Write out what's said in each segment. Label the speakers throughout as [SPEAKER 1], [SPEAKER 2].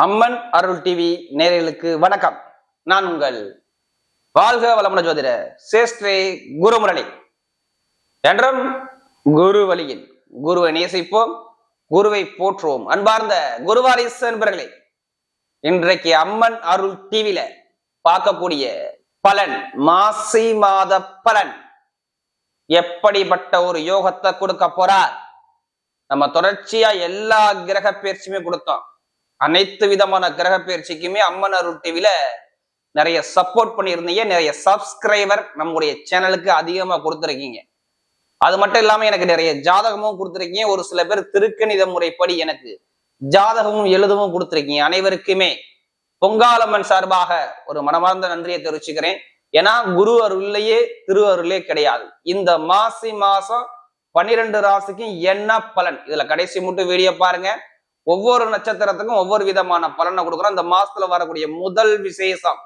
[SPEAKER 1] அம்மன் அருள் TV நேயர்களுக்கு வணக்கம். நான் உங்கள் வாழ்க வளமுடன் ஜோதிட சேஷ்டே குருமுரளி. என்றும் குரு வழியில் குருவை நேசிப்போம், குருவை போற்றுவோம். அன்பார்ந்த குருவாரிசு நண்பர்களே, இன்றைக்கு அம்மன் அருள் டிவில பார்க்கக்கூடிய பலன், மாசி மாத பலன் எப்படிப்பட்ட ஒரு யோகத்தை கொடுக்க போறார். நம்ம தொடர்ச்சியா எல்லா கிரக பயிற்சியுமே கொடுத்தோம். அனைத்து விதமான கிரக பயிற்சிக்குமே அம்மன் அருள் டிவில நிறைய சப்போர்ட் பண்ணியிருந்தீங்க. நிறைய சப்ஸ்கிரைபர் நம்முடைய சேனலுக்கு அதிகமா கொடுத்துருக்கீங்க. அது மட்டும் இல்லாம எனக்கு நிறைய ஜாதகமும் கொடுத்துருக்கீங்க. ஒரு சில பேர் திருக்கணித முறைப்படி எனக்கு ஜாதகமும் எழுதவும் கொடுத்துருக்கீங்க. அனைவருக்குமே பொங்காலம்மன் சார்பாக ஒரு மனமார்ந்த நன்றியை தெரிவிச்சுக்கிறேன். ஏன்னா குரு அருள்லையே திரு அருளே கிடையாது. இந்த மாசி மாசம் 12 ராசிக்கும் என்ன பலன், இதுல கடைசி மட்டும் வீடியோ பாருங்க. ஒவ்வொரு நட்சத்திரத்துக்கும் ஒவ்வொரு விதமான பலனை கொடுக்குறோம். இந்த மாசத்துல வரக்கூடிய முதல் விசேஷம்,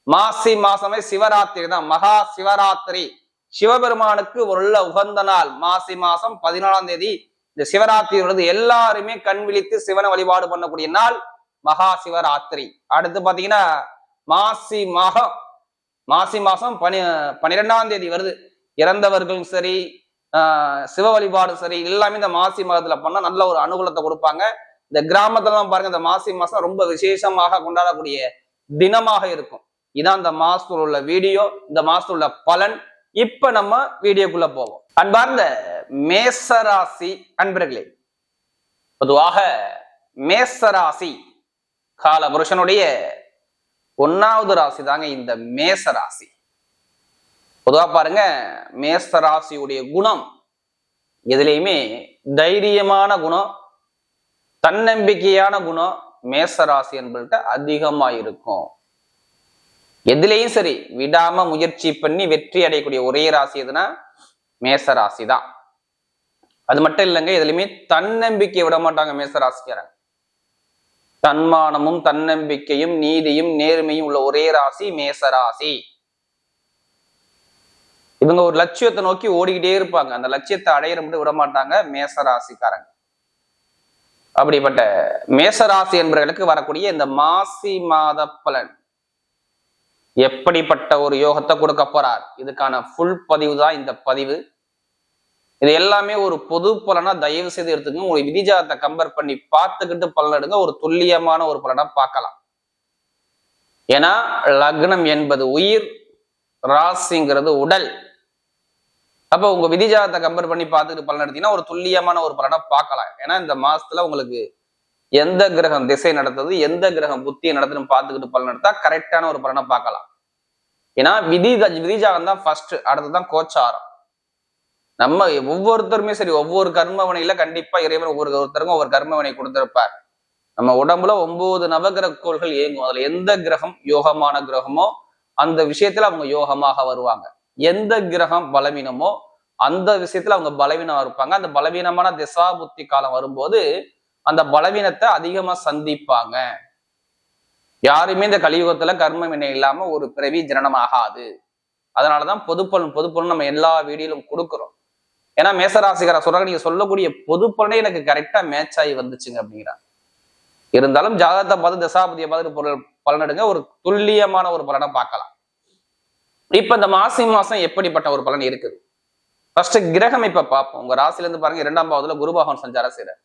[SPEAKER 1] மாசி மாசமே சிவராத்திரி தான், மகா சிவராத்திரி. சிவபெருமானுக்கு ஒரு உகந்த நாள் மாசி மாசம் 14ஆம் தேதி இந்த சிவராத்திரி வருது. எல்லாருமே கண் விழித்து சிவனை வழிபாடு பண்ணக்கூடிய நாள் மகா சிவராத்திரி. அடுத்து பாத்தீங்கன்னா மாசி மாசம் 12ஆம் தேதி வருது. இறந்தவர்களும் சரி, சிவ வழிபாடும் சரி, எல்லாமே இந்த மாசி மாதத்துல பண்ணா நல்ல ஒரு அனுகூலத்தை கொடுப்பாங்க. இந்த கிராமத்துலாம் பாருங்க, இந்த மாசி மாசம் ரொம்ப விசேஷமாக கொண்டாடக்கூடிய தினமாக இருக்கும். இதான் இந்த மாசத்துல உள்ள வீடியோ, இந்த மாசத்துல உள்ள பலன். இப்ப நம்ம வீடியோக்குள்ள போவோம். அன்பார்ந்த மேசராசி அன்பர்களே, பொதுவாக மேசராசி கால புருஷனுடைய 1வது ராசி தாங்க இந்த மேசராசி. பொதுவா பாருங்க, மேசராசியுடைய குணம் எதுலையுமே தைரியமான குணம், தன்னம்பிக்கையான குணம் மேசராசி என்பது அதிகமா இருக்கும். எதுலையும் சரி விடாம முயற்சி பண்ணி வெற்றி அடையக்கூடிய ஒரே ராசி எதுனா மேசராசி தான். அது மட்டும் இல்லைங்க, எதுலையுமே தன்னம்பிக்கையை விட மாட்டாங்க மேசராசிக்காரங்க. தன்மானமும் தன்னம்பிக்கையும் நீதியும் நேர்மையும் உள்ள ஒரே ராசி மேசராசி. இவங்க ஒரு லட்சியத்தை நோக்கி ஓடிக்கிட்டே இருப்பாங்க. அந்த லட்சியத்தை அடையிற மட்டும் விட மாட்டாங்க மேசராசிக்காரங்க. அப்படிப்பட்ட மேசராசி என்பவர்களுக்கு வரக்கூடிய இந்த மாசி மாத பலன் எப்படிப்பட்ட ஒரு யோகத்தை கொடுக்க போறார், இதுக்கான ஃபுல் பதிவு தான் இந்த பதிவு. இது எல்லாமே ஒரு பொது பலனா தயவு செய்து எடுத்துக்கங்க. உங்களுடைய விதிஜாதத்தை கம்பேர் பண்ணி பார்த்துக்கிட்டு பலன் எடுங்க. ஒரு துல்லியமான ஒரு பலனை பார்க்கலாம். ஏன்னா லக்னம் என்பது உயிர், ராசிங்கிறது உடல். அப்ப உங்க விதிஜாதத்தை கம்பேர் பண்ணி பார்த்துட்டு பலன் எடுத்தீங்கன்னா ஒரு துல்லியமான ஒரு பலனை பார்க்கலாம். ஏன்னா இந்த மாசத்துல உங்களுக்கு எந்த கிரகம் திசை நடத்துது, எந்த கிரகம் புத்தியை நடத்துன்னு பார்த்துக்கிட்டு பலன் எடுத்தா கரெக்டான ஒரு பலனை பார்க்கலாம். ஏன்னா விதிஜாதம் தான் ஃபர்ஸ்ட், அடுத்ததுதான் கோச்சாரம். நம்ம ஒவ்வொருத்தருமே சரி, ஒவ்வொரு கர்மவனையில கண்டிப்பா இறைவன் ஒவ்வொருத்தருக்கும் ஒவ்வொரு கர்மவனை கொடுத்திருப்பார். நம்ம உடம்புல 9 நவகிரக கோள்கள் இயங்கும். அதுல எந்த கிரகம் யோகமான கிரகமோ அந்த விஷயத்துல அவங்க யோகமாக வருவாங்க. எந்த கிரகம் பலவீனமோ அந்த விஷயத்துல அவங்க பலவீனமா இருப்பாங்க. அந்த பலவீனமான திசா புத்தி காலம் வரும்போது அந்த பலவீனத்தை அதிகமா சந்திப்பாங்க. யாருமே இந்த கலியுகத்துல கர்ம வினை இல்லாம ஒரு பிறவி ஜனனமாகாது. அதனாலதான் பொதுப்பலன் நம்ம எல்லா வீடியோலும் கொடுக்குறோம். ஏன்னா மேசராசிகார சொல்றாங்க, நீங்க சொல்லக்கூடிய பொதுப்பலனே எனக்கு கரெக்டா மேட்ச் ஆகி வந்துச்சுங்க அப்படிங்கிறாங்க. இருந்தாலும் ஜாதகத்தை பார்த்து தசாபதியை பார்த்து பலன் எடுங்க, ஒரு துல்லியமான ஒரு பலனை பார்க்கலாம். இப்ப இந்த மாசி மாசம் எப்படிப்பட்ட ஒரு பலன் இருக்குது, ஃபர்ஸ்ட் கிரகம் இப்ப பார்ப்போம். உங்க ராசில இருந்து பாருங்க, 2ஆம் பாவத்துல குரு பகவான் சஞ்சார செய்வார்.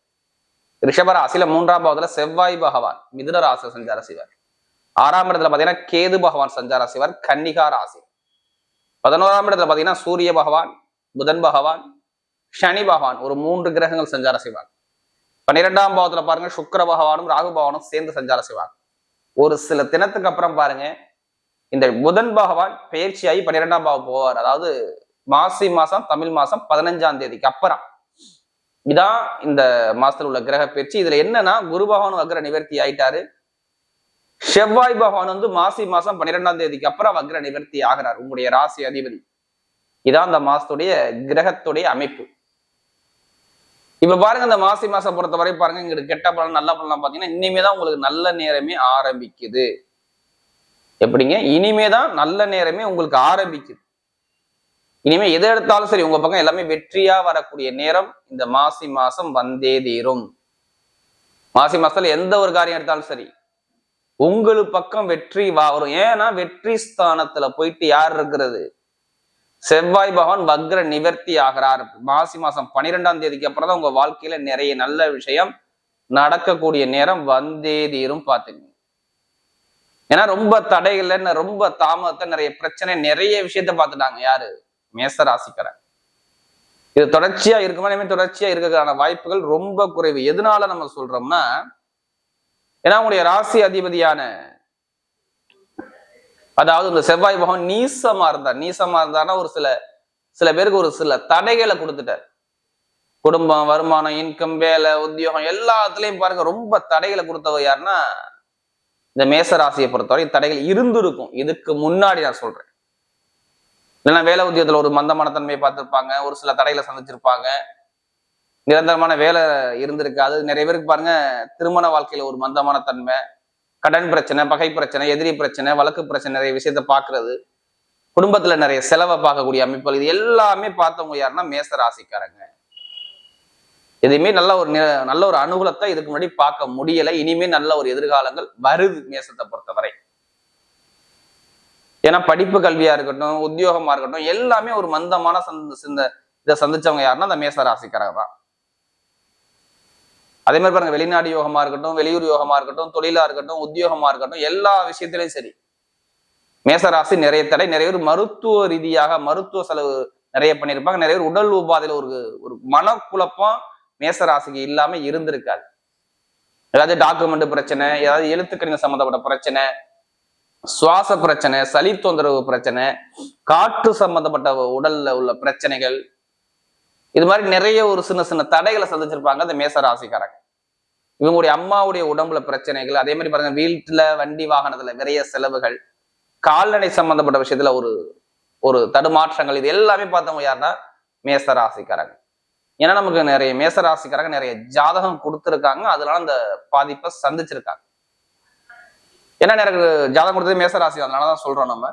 [SPEAKER 1] ரிஷப ராசியில 3ஆம் பாவத்துல செவ்வாய் பகவான் மிதுன ராசியில சஞ்சார செய்வார். 6ஆம் இடத்துல பாத்தீங்கன்னா கேது பகவான் சஞ்சார செய்வார் கன்னிகா ராசி. 11ஆம் இடத்துல பாத்தீங்கன்னா சூரிய பகவான், புதன் பகவான், சனி பகவான், ஒரு 3 கிரகங்கள் சஞ்சார செய்வாங்க. 12ஆம் பாவத்துல பாருங்க சுக்கிர பகவானும் ராகு பகவானும் சேர்ந்து சஞ்சார செய்வாங்க. ஒரு சில தினத்துக்கு அப்புறம் பாருங்க இந்த புதன் பகவான் பயிற்சியாகி 12ஆம் பாவம் போவார். அதாவது மாசி மாசம் தமிழ் மாசம் 15ஆம் தேதிக்கு அப்புறம். இதான் இந்த மாசத்துல உள்ள கிரக பயிற்சி. இதுல என்னன்னா குரு பகவான் வக்ர நிவர்த்தி ஆயிட்டாரு. செவ்வாய் பகவான் வந்து மாசி மாசம் 12ஆம் தேதிக்கு அப்புறம் வக்ர நிவர்த்தி ஆகிறார், உங்களுடைய ராசி அதிபதி. இதான் இந்த மாசத்துடைய கிரகத்துடைய அமைப்பு. இப்ப பாருங்க, இந்த மாசி மாசம் பொறுத்தவரை பாருங்க, இங்கிட்டு கெட்ட பலன் நல்ல பலன் பாத்தீங்கன்னா இனிமேதான் உங்களுக்கு நல்ல நேரமே ஆரம்பிக்குது. எப்படிங்க, இனிமேதான் நல்ல நேரமே உங்களுக்கு ஆரம்பிக்குது. இனிமே எதை எடுத்தாலும் சரி உங்க பக்கம் எல்லாமே வெற்றியா வரக்கூடிய நேரம் இந்த மாசி மாசம் வந்தே தீரும். மாசி மாசத்துல எந்த ஒரு காரியம் எடுத்தாலும் சரி உங்களுக்கு பக்கம் வெற்றி வரும். ஏன்னா வெற்றி ஸ்தானத்துல போயிட்டு யார் இருக்கிறது? செவ்வாய் பகவான் வக்ர நிவர்த்தி ஆகிறார். மாசி மாசம் 12ஆம் தேதிக்கு அப்புறம் தான் உங்க வாழ்க்கையில நிறைய நல்ல விஷயம் நடக்கக்கூடிய நேரம் வந்தே தீரும். பாத்துக்கங்க. ஏன்னா ரொம்ப தடைகள்ல ரொம்ப தாமதத்தை, நிறைய பிரச்சனை, நிறைய விஷயத்த பார்த்துட்டாங்க யாரு? மேச ராசிக்காரன். இது தொடர்ச்சியா இருக்குமா? இனிமே தொடர்ச்சியா இருக்கிறதுக்கான வாய்ப்புகள் ரொம்ப குறைவு. எதனால நம்ம சொல்றோம்னா, ஏன்னா உங்களுடைய ராசி அதிபதியான, அதாவது இந்த செவ்வாய் பகவான் நீசமா இருந்தார்னா ஒரு சில பேருக்கு ஒரு சில தடைகளை கொடுத்துட்டார். குடும்பம், வருமானம், இன்கம், வேலை, உத்தியோகம் எல்லாத்துலயும் பாருங்க ரொம்ப தடைகளை கொடுத்தவர் யாருன்னா இந்த மேச ராசியை பொறுத்தவரை தடைகள் இருந்திருக்கும். இதுக்கு முன்னாடி நான் சொல்றேன். இல்லைன்னா வேலை உத்தியோகத்துல ஒரு மந்தமான தன்மையை பார்த்திருப்பாங்க, ஒரு சில தடைகளை சந்திச்சிருப்பாங்க, நிரந்தரமான வேலை இருந்திருக்காது. நிறைய பேருக்கு பாருங்க திருமண வாழ்க்கையில ஒரு மந்தமான தன்மை, கடன் பிரச்சனை, பகை பிரச்சனை, எதிரி பிரச்சனை, வழக்கு பிரச்சனை, நிறைய விஷயத்த பாக்குறது, குடும்பத்துல நிறைய செலவை பார்க்கக்கூடிய அமைப்புகள், இது எல்லாமே பார்த்தவங்க யாருன்னா மேச ராசிக்காரங்க. எதுவுமே நல்ல ஒரு அனுகூலத்தை இதுக்கு முன்னாடி பார்க்க முடியல. இனிமே நல்ல ஒரு எதிர்காலங்கள் வருது மேசத்தை பொறுத்தவரை. ஏன்னா படிப்பு கல்வியா இருக்கட்டும், உத்தியோகமா இருக்கட்டும், எல்லாமே ஒரு மந்தமான இதை சந்திச்சவங்க யாருன்னா அந்த மேச ராசிக்காரங்க தான். அதே மாதிரி பாருங்க, வெளிநாடு யோகமா இருக்கட்டும், வெளியூர் யோகமா இருக்கட்டும், தொழிலா இருக்கட்டும், உத்தியோகமா இருக்கட்டும், எல்லா விஷயத்திலையும் சரி மேசராசி நிறைய தடை. நிறைய பேர் மருத்துவ ரீதியாக மருத்துவ செலவு நிறைய பண்ணியிருப்பாங்க. நிறைய பேர் உடல் உபாதையில ஒரு மனக்குழப்பம் மேசராசிக்கு இல்லாம இருந்திருக்காது. ஏதாவது டாக்குமெண்ட் பிரச்சனை, ஏதாவது எழுத்துக்கணித சம்பந்தப்பட்ட பிரச்சனை, சுவாச பிரச்சனை, சளி தொந்தரவு பிரச்சனை, காற்று சம்பந்தப்பட்ட உடல்ல உள்ள பிரச்சனைகள், இது மாதிரி நிறைய ஒரு சின்ன தடைகளை சந்திச்சிருப்பாங்க அந்த மேச ராசிக்காரங்க. இவங்களுடைய அம்மாவுடைய உடம்புல பிரச்சனைகள், அதே மாதிரி பாருங்க வீட்டுல வண்டி வாகனத்துல நிறைய செலவுகள், கால்நடை சம்பந்தப்பட்ட விஷயத்துல ஒரு தடுமாற்றங்கள், இது எல்லாமே பார்த்தவங்க யாருன்னா மேச ராசிக்காரங்க. ஏன்னா நமக்கு நிறைய மேச ராசிக்காரங்க நிறைய ஜாதகம் கொடுத்துருக்காங்க, அதனால அந்த பாதிப்பை சந்திச்சிருக்காங்க. ஏன்னா எனக்கு ஜாதகம் கொடுத்தது மேச ராசி, அதனாலதான் சொல்றோம் நம்ம.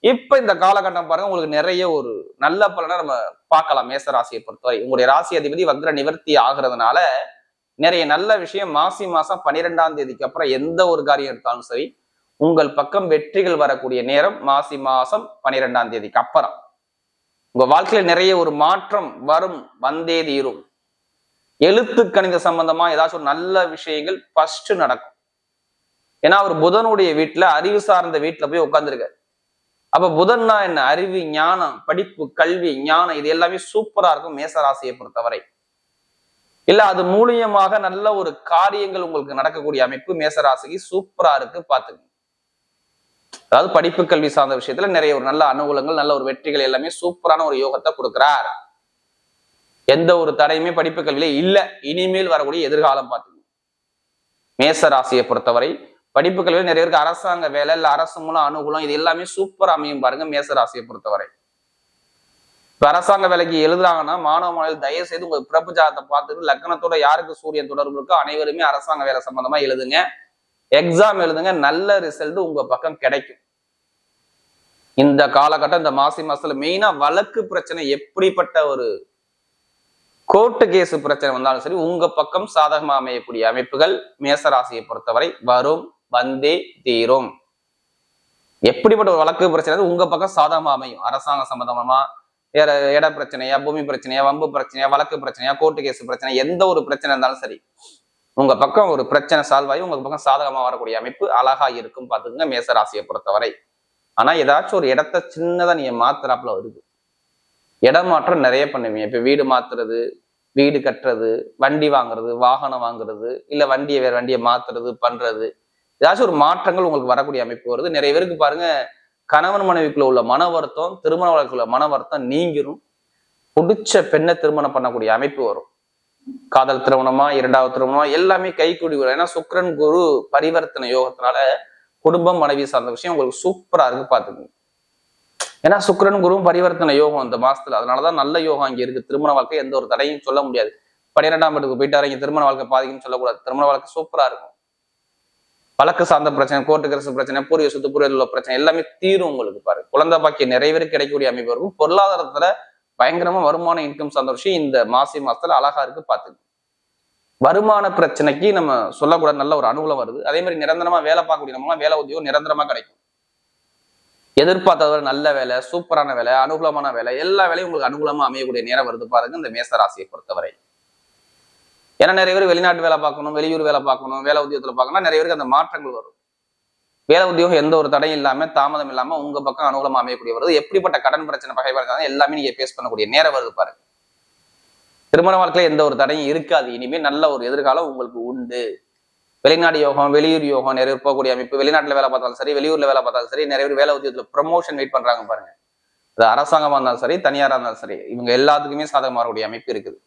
[SPEAKER 1] இப்ப இந்த காலகட்டம் பாருங்க, உங்களுக்கு நிறைய ஒரு நல்ல பலனை நம்ம பார்க்கலாம். மேச ராசியை பொறுத்தவரை உங்களுடைய ராசி அதிபதி வக்ர நிவர்த்தி ஆகுறதுனால நிறைய நல்ல விஷயம் மாசி மாசம் 12ஆம் தேதிக்கு அப்புறம் எந்த ஒரு காரியம் எடுத்தாலும் சரி உங்கள் பக்கம் வெற்றிகள் வரக்கூடிய நேரம் மாசி மாசம் 12ஆம் தேதிக்கு அப்புறம். உங்க வாழ்க்கையில நிறைய ஒரு மாற்றம் வரும், வந்தே தீரும். எழுத்து கணித சம்பந்தமா ஏதாச்சும் ஒரு நல்ல விஷயங்கள் ஃபர்ஸ்ட் நடக்கும். ஏன்னா அவர் புதனுடைய வீட்டுல, அறிவு சார்ந்த வீட்டுல போய் உட்கார்ந்துருக்காரு. அப்ப புதன்னா என்ன? அறிவு, ஞானம், படிப்பு, கல்வி, ஞானம், இது எல்லாமே சூப்பரா இருக்கும் மேசராசியை பொறுத்தவரை. இல்ல அது மூலியமாக நல்ல ஒரு காரியங்கள் உங்களுக்கு நடக்கக்கூடிய அமைப்பு மேசராசிக்கு சூப்பரா இருக்கு. பாத்துங்க. அதாவது படிப்பு கல்வி சார்ந்த விஷயத்துல நிறைய ஒரு நல்ல அனுகூலங்கள், நல்ல ஒரு வெற்றிகள், எல்லாமே சூப்பரான ஒரு யோகத்தை கொடுக்கிறார். எந்த ஒரு தடையுமே படிப்பு கல்வியில இல்ல. இனிமேல் வரக்கூடிய எதிர்காலம் பாத்துங்க. மேச ராசியை பொறுத்தவரை படிப்பு கல்வியில் நிறைய பேருக்கு அரசாங்க வேலை, இல்ல அரசு மூலம் அனுகூலம், இது எல்லாமே சூப்பர் அமையும் பாருங்க மேச ராசியை பொறுத்தவரை. இப்ப அரசாங்க வேலைக்கு எழுதுறாங்கன்னா மாணவ மாணவர்கள் தயவு செய்து உங்க பிறப்பு ஜாதகத்தை பார்த்துட்டு லக்னத்தோட யாருக்கு சூரியன் தொடர்பு இருக்கோ அனைவருமே அரசாங்க வேலை சம்பந்தமா எழுதுங்க, எக்ஸாம் எழுதுங்க, நல்ல ரிசல்ட் உங்க பக்கம் கிடைக்கும். இந்த காலகட்டம், இந்த மாசி மாசத்துல மெயினா வழக்கு பிரச்சனை, எப்படிப்பட்ட ஒரு கோர்ட்டு கேஸ் பிரச்சனை வந்தாலும் சரி உங்க பக்கம் சாதகமா அமையக்கூடிய அமைப்புகள் மேசராசியை பொறுத்தவரை வரும், வந்தே தீரும். எப்படிப்பட்ட ஒரு வழக்கு பிரச்சனை உங்க பக்கம் சாதகமா அமையும். அரசாங்க சம்பந்தமா, இட பிரச்சனையா, பூமி பிரச்சனையா, வம்பு பிரச்சனையா, வழக்கு பிரச்சனையா, கோர்ட்டு கேஸ் பிரச்சனை, எந்த ஒரு பிரச்சனை இருந்தாலும் சரி உங்க பக்கம் ஒரு பிரச்சனை சால்வ் ஆகி உங்க பக்கம் சாதகமா வரக்கூடிய அமைப்பு அழகா இருக்கும். பாத்துக்கங்க மேசராசியை பொறுத்தவரை. ஆனா ஏதாச்சும் ஒரு இடத்த சின்னதா நீங்க மாத்துறாப்புல வருது. இடமாற்றம் நிறைய பண்ணுவீங்க. இப்ப வீடு மாத்துறது, வீடு கட்டுறது, வண்டி வாங்குறது, வாகனம் வாங்குறது, இல்ல வண்டியை வேற வண்டியை மாத்துறது பண்றது, ஏதாச்சும் ஒரு மாற்றங்கள் உங்களுக்கு வரக்கூடிய அமைப்பு வருது. நிறைய பேருக்கு பாருங்க கணவன் மனைவிக்குள்ள உள்ள மன வருத்தம், திருமண வாழ்க்கைக்குள்ள மன வருத்தம் நீங்கிரும். பிடிச்ச பெண்ணை திருமணம் பண்ணக்கூடிய அமைப்பு வரும். காதல் திருமணமா, இரண்டாவது திருமணமா, எல்லாமே கைகூடி வரும். ஏன்னா சுக்கிரன் குரு பரிவர்த்தனை யோகத்தினால குடும்பம், மனைவி சார்ந்த விஷயம் உங்களுக்கு சூப்பரா இருக்கு. பாத்துக்கோங்க. ஏன்னா சுக்கிரன் குருவும் பரிவர்த்தனை யோகம் இந்த மாசத்துல, அதனாலதான் நல்ல யோகம் அங்க இருக்கு. திருமண வாழ்க்கை எந்த ஒரு தடையும் சொல்ல முடியாது. 12ஆம் இடத்துக்கு போயிட்டாரு, இங்க திருமண வாழ்க்கை பாதிக்குன்னு சொல்லக்கூடாது. திருமண வாழ்க்கை சூப்பரா இருக்கும். வழக்கு சார்ந்த பிரச்சனை, கோர்ட்டு கேஸ் பிரச்சனை, பூர்வீக சொத்து, பூர்வீக உள்ள பிரச்சனை எல்லாமே தீரும் உங்களுக்கு. பாரு, குழந்தை பாக்கிய நிறைய பேருக்கு கிடைக்கக்கூடிய அமைப்பு இருக்கும். பொருளாதாரத்துல பயங்கரமா வருமான இன்கம் சார்ந்த விஷயம் இந்த மாசி மாசத்துல அழகா இருக்கு. பாத்துக்கு வருமான பிரச்சனைக்கு நம்ம சொல்லக்கூடாது, நல்ல ஒரு அனுகூலம் வருது. அதே மாதிரி நிரந்தரமா வேலை பார்க்கக்கூடிய நம்மளாம் வேலை உத்தியோகம் நிரந்தரமா கிடைக்கும். எதிர்பார்த்தவரை நல்ல வேலை, சூப்பரான வேலை, அனுகூலமான வேலை, எல்லா வேலையும் உங்களுக்கு அனுகூலமா அமையக்கூடிய நேரம் வருது பாருங்க இந்த மேச ராசியை பொறுத்தவரை. ஏன்னா நிறைய பேர் வெளிநாட்டு வேலை பார்க்கணும், வெளியூர் வேலை பார்க்கணும், வேலை உத்தியோகத்துல பார்க்கணும், நிறைய பேருக்கு அந்த மாற்றங்கள் வரும். வேலை உத்தியோகம் எந்த ஒரு தடையும் இல்லாம தாமதம் இல்லாம உங்க பக்கம் அனுகூலமா அமையக்கூடிய வருது. எப்படிப்பட்ட கடன் பிரச்சனை பகைவா இருந்தாலும் எல்லாமே நீங்க ஃபேஸ் பண்ணக்கூடிய நேரம் வருது பாருங்க. திருமண வாழ்க்கையில எந்த ஒரு தடையும் இருக்காது. இனிமே நல்ல ஒரு எதிர்காலம் உங்களுக்கு உண்டு. வெளிநாடு யோகம், வெளியூர் யோகம், நிறைய பேர் போகக்கூடிய அமைப்பு. வெளிநாட்டுல வேலை பார்த்தாலும் சரி, வெளியூர்ல வேலை பார்த்தாலும் சரி, நிறைய பேர் வேலை உத்தியோகத்துல ப்ரமோஷன் வெயிட் பண்றாங்க பாருங்க. அது அரசாங்கமா இருந்தாலும் சரி, தனியாரா இருந்தாலும் சரி, இவங்க எல்லாத்துக்குமே சாதகமாக வரக்கூடிய அமைப்பு இருக்குது.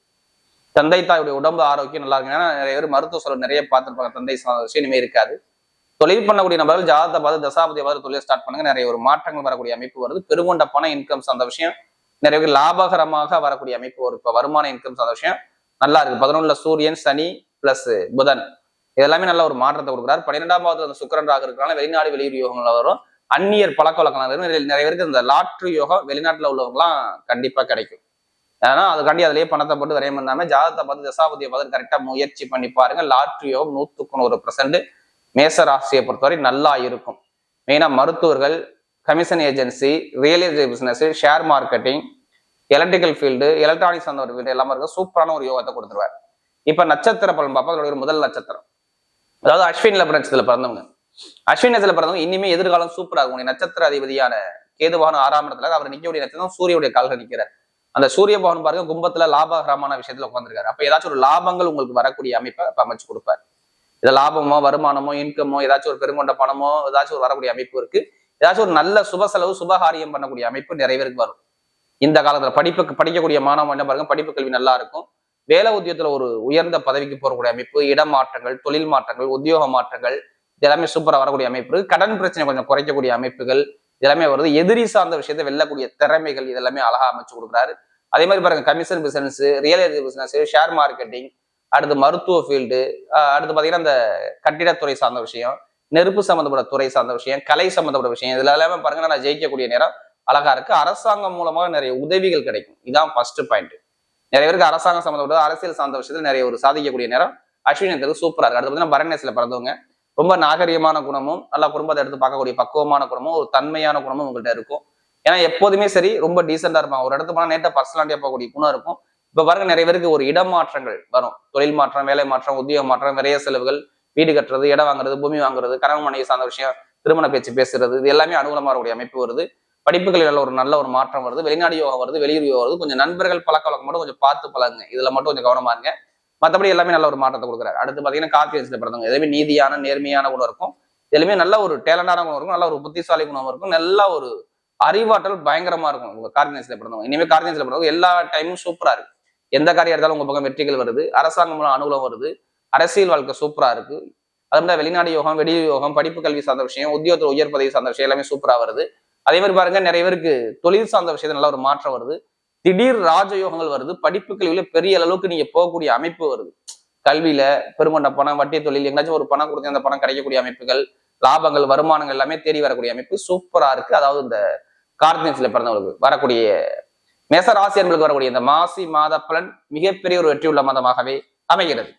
[SPEAKER 1] தந்தை தாயுடைய உடம்பு ஆரோக்கியம் நல்லா இருக்கு. ஏன்னா நிறைய பேர் மருத்துவ செலவு நிறைய பார்த்துருப்பாங்க. தந்தை விஷயம் இனிமே இருக்காது. தொழில் பண்ணக்கூடிய நபர்கள் ஜாதகத்தை பார்த்து தசாபதியை பார்த்து தொழில் ஸ்டார்ட் பண்ணுங்க. நிறைய ஒரு மாற்றங்கள் வரக்கூடிய அமைப்பு வருது. பெருங்கொண்ட பண இன்கம்ஸ் அந்த விஷயம் நிறைய பேர் லாபகரமாக வரக்கூடிய அமைப்பு வரும். இப்ப வருமான இன்கம்ஸ் அந்த விஷயம் நல்லா இருக்கு. 11ல சூரியன், சனி பிளஸ் புதன் இதெல்லாமே நல்ல ஒரு மாற்றத்தை கொடுக்குறாரு. 12ஆம் பாவத்துல அந்த சுக்கிரன் ராகு இருக்கிறனால வெளிநாடு வெளியூர் யோகங்கள் வரும். அந்நியர் பழக்க வழக்கம் நிறைய பேருக்கு இந்த லாட்ரி யோகம் வெளிநாட்டுல உள்ளவங்கலாம் கண்டிப்பா கிடைக்கும். ஏன்னா அதுக்காண்டி அதுலயே பணத்தை போட்டு விரையம் பண்ணாம ஜாதகத்தை பார்த்து தசாபதியை பார்த்து கரெக்டா முயற்சி பண்ணி பாருங்க. லாட்ரி யோகம் 100% மேச ராசியை பொறுத்தவரை நல்லா இருக்கும். மெயினா மருத்துவர்கள், commission agency, real estate business, share marketing, electrical field, electronics அந்த ஒரு ஃபீல்டு எல்லாமே இருக்கும். சூப்பரான ஒரு யோகத்தை கொடுத்துருவார். இப்ப நட்சத்திர பலன் பார்ப்போம். அதோட முதல் நட்சத்திரம் அதாவது அஸ்வின் நட்சத்திரத்துல பிறந்தவங்க. அஸ்வின் நட்சத்திரத்துல பிறந்தவங்க இனிமே எதிர்காலம் சூப்பரா இருக்கும். நட்சத்திர அதிபதியான கேதுவான 6ஆம் இடத்துல அவர் நிக்கக்கூடிய நட்சத்திரம் சூரியனுடைய கால்கள் நிற்கிறார். அந்த சூரிய பவன் பாருங்க கும்பத்துல லாபகரமான விஷயத்துல உட்காந்துருக்காரு. அப்ப ஏதாச்சும் ஒரு லாபங்கள் உங்களுக்கு வரக்கூடிய அமைப்பை அமைச்சு கொடுப்பார். இது லாபமோ வருமானமோ இன்கமோ ஏதாச்சும் ஒரு பெருங்கொண்ட பணமோ ஏதாச்சும் ஒரு வரக்கூடிய அமைப்பு இருக்கு. ஏதாச்சும் ஒரு நல்ல சுப செலவு சுபகாரியம் பண்ணக்கூடிய அமைப்பு நிறைய பேருக்கு வரும். இந்த காலத்துல படிக்கக்கூடிய மாணவன் என்ன பாருங்க, படிப்பு கல்வி நல்லா இருக்கும். வேலை உத்தியோகத்துல ஒரு உயர்ந்த பதவிக்கு போறக்கூடிய அமைப்பு, இடம் மாற்றங்கள், தொழில் மாற்றங்கள், உத்தியோக மாற்றங்கள் இதெல்லாமே சூப்பரா வரக்கூடிய அமைப்பு. கடன் பிரச்சனை கொஞ்சம் குறைக்கக்கூடிய அமைப்புகள் இதெல்லாமே வருது. எதிரி சார்ந்த விஷயத்தை வெல்லக்கூடிய திறமைகள் இதெல்லாமே அழகா அமைச்சு கொடுக்குறாரு. அதே மாதிரி பாருங்க commission business, real estate business, share marketing, அடுத்து மருத்துவ ஃபீல்டு, அடுத்து பாத்தீங்கன்னா இந்த கட்டிடத்துறை சார்ந்த விஷயம், நெருப்பு சம்பந்தப்பட்ட துறை சார்ந்த விஷயம், கலை சம்பந்தப்பட்ட விஷயம் இதுல எல்லாமே பாருங்க நான் ஜெயிக்கக்கூடிய நேரம் அழகா இருக்கு. அரசாங்கம் மூலமாக நிறைய உதவிகள் கிடைக்கும். இதான் ஃபர்ஸ்ட் பாயிண்ட். நிறைய பேருக்கு அரசாங்கம் சம்பந்தப்பட்ட அரசியல் சார்ந்த விஷயத்துல நிறைய ஒரு சாதிக்கக்கூடிய நேரம் அஸ்வினத்துக்கு சூப்பரா இருக்கு. அடுத்து பார்த்தீங்கன்னா பரணேசில பிறந்தவங்க ரொம்ப நாகரிகமான குணமும் நல்லா குடும்பத்தை எடுத்து பார்க்கக்கூடிய பக்குவமான குணமும் ஒரு தன்மையான குணமும் உங்கள்கிட்ட இருக்கும். ஏன்னா எப்போதுமே சரி ரொம்ப டீசெண்டா இருப்பாங்க. ஒரு இடத்து போனா நேட்ட பர்சனாலிட்டியா போகக்கூடிய குணம் இருக்கும். இப்ப பாருங்க நிறைய பேருக்கு ஒரு இடமாற்றங்கள் வரும். தொழில் மாற்றம், வேலை மாற்றம், உத்தியோக மாற்றம், விரைய செலவுகள், வீடு கட்டுறது, இடம் வாங்குறது, பூமி வாங்குறது, கணவன் மனைவி சார்ந்த விஷயம், திருமண பேச்சு பேசுறது இது எல்லாமே அனுகூலமா இருக்கக்கூடிய அமைப்பு வருது. படிப்புகளில் நல்ல ஒரு மாற்றம் வருது. வெளிநாடு யோகம் வருது, வெளியூர் யோகம் வருது. கொஞ்சம் நண்பர்கள் பழக்க வழக்கம் மட்டும் கொஞ்சம் பார்த்து பழகுங்க. இதுல மட்டும் கொஞ்சம் கவனமா இருங்க. மற்றபடி எல்லாமே நல்ல ஒரு மாற்றத்தை கொடுக்குறாரு. அடுத்து பாத்தீங்கன்னா கார்த்திகேயன்ஸ்ல பிறந்தவங்க எதுவுமே நீதியான நேர்மையான குணம் இருக்கும். எதுவுமே நல்ல ஒரு டேலண்டான குணம் இருக்கும். நல்ல ஒரு புத்திசாலி குணம் இருக்கும். நல்ல ஒரு அறிவாற்றல் பயங்கரமா இருக்கும் உங்க கார்த்திகேயன்ஸ்ல பிறந்தவங்க. இனிமே கார்த்திகேயன்ஸ்ல பிறந்தவங்க எல்லா டைமும் சூப்பரா இருக்கு. எந்த காரியம் எடுத்தாலும் உங்க பக்கம் வெற்றிகள் வருது. அரசாங்கம் மூலம் அனுகூலம் வருது. அரசியல் வாழ்க்கை சூப்பரா இருக்கு. அது மாதிரி வெளிநாடு யோகம், வெளியூர் யோகம், படிப்பு கல்வி சார்ந்த விஷயம், உத்தியோகத்தில் உயர் பதவி சார்ந்த விஷயம் எல்லாமே சூப்பரா வருது. அதே மாதிரி பாருங்க நிறைய பேருக்கு தொழில் சார்ந்த விஷயத்துல நல்ல ஒரு மாற்றம் வருது. திடீர் ராஜயோகங்கள் வருது. படிப்பு கல்வியில பெரிய அளவுக்கு நீங்க போகக்கூடிய அமைப்பு வருது. கல்வியில பெருங்கொண்ட பணம், வட்டி தொழில் எங்கேயாச்சும் ஒரு பணம் கொடுத்து அந்த பணம் கிடைக்கக்கூடிய அமைப்புகள், லாபங்கள், வருமானங்கள் எல்லாமே தேடி வரக்கூடிய அமைப்பு சூப்பரா இருக்கு. அதாவது இந்த கார்த்திகேயன்ஸ்ல பிறந்தவங்களுக்கு வரக்கூடிய மேச ராசி என்பதுக்கு வரக்கூடிய இந்த மாசி மாத பலன் மிகப்பெரிய ஒரு வெற்றியுள்ள மாதமாகவே அமைகிறது.